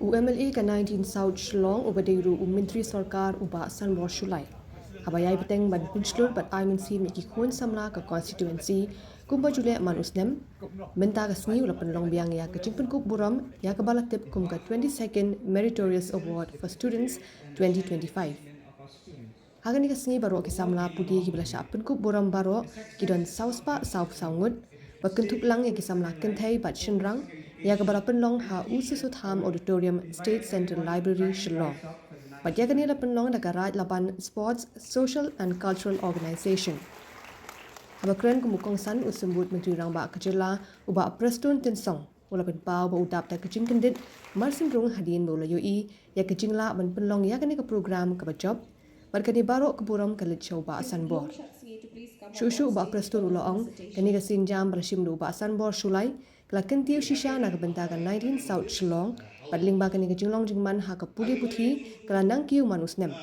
UMLA ka 19 South Shillong ubadeiru Myntri Sarkar Bah Sanbor Shulai. Habayay beteng ban pynshlur bat aimin si miki khon samla ka constituency kumba jule man snem menta ka sngi ula penlong biang ya ka jingpen kuk buram ya ka balatip kum ka 22nd Meritorious Award for Students 2025. Hagani ka sngi baro ki samla pudi ki bala sha penkuk buram baro kidon sauspa saup saungut bakentuk lang ya ki samla kenthai bat shinrang ya ka bala penlong ha ususutham auditorium State Central Library Shillong. But ya kanila penlong da garaj laban sports social and cultural organization. Habakren kumukong san Symbud Myntri Rangbah ka jylla Bah Prestone Tynsong ula pynpaw ba udap da kajing kendit marsin rung hadin bola yoi ya kajingla ban penlong ya kani ka program ka job barkani baro keburam kalit show Bah Sanbor. Shushu Bah Prestone ulaong kani ka sinjam berashim do Bah Sanbor Shulai kelaken tiu shisha na kabentakan 19 South Shillong padling ba kani ka jinglong jingman ha ka pudi puthi kelandang kiu manus nem.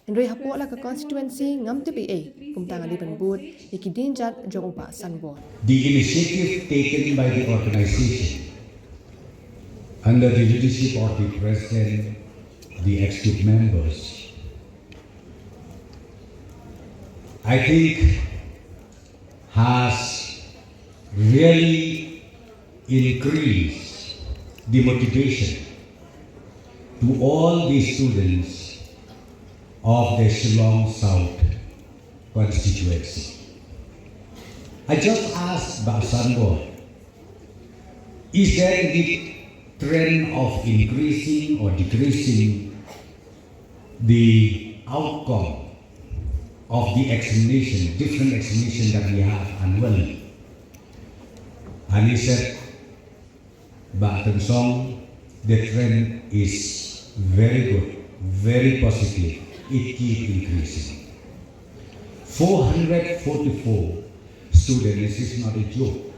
Henry hapoh la ka constituency ngam tepi kumtang ali penbud ikidin jat jong Bah Sanbor. The initiative taken by the organization under the leadership of the president, the executive members, I think has really increased the motivation to all the students of the Shillong South constituency. I just asked Bah Sanbor, is there any trend of increasing or decreasing the outcome of the examination, different examination that we have annually? And he said, Bah Tynsong, the trend is very good, very positive. It keeps increasing. 444 students is not a joke.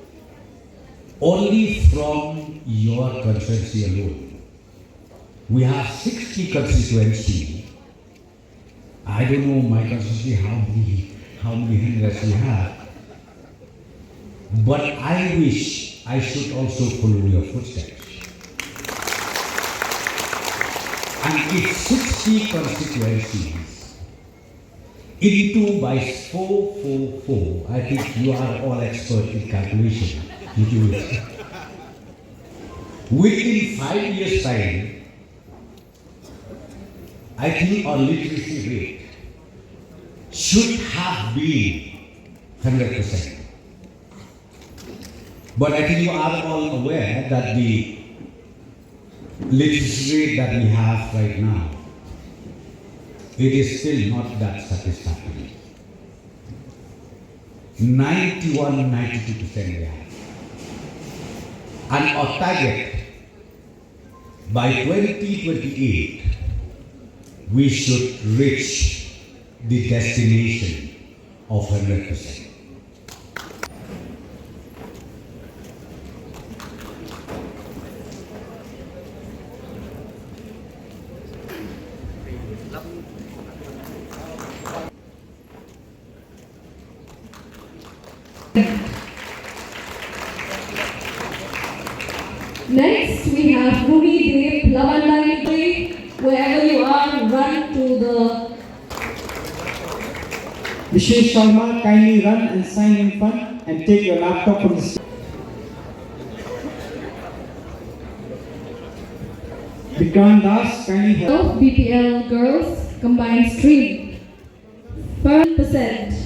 Only from your constituency alone. We have 60 constituencies. I don't know my constituency how many hundreds we have. But I wish I should also follow your footsteps. And it's 60 constituencies into by 444. I think you are all expert in calculation. You do it. Within 5 years' time, I think our literacy rate should have been 100%. But I think you are all aware that the literacy rate that we have right now, it is still not that satisfactory. 91-92% we have. And our target, by 2028, we should reach the destination of 100%. Next, we have Ruby Dev, Lavandari. Wherever you are, run to the. Mrs. Sharma, kindly run and sign in front and take your laptop from the stage. Vikram Das, kindly help. BPL girls combined stream. 1%.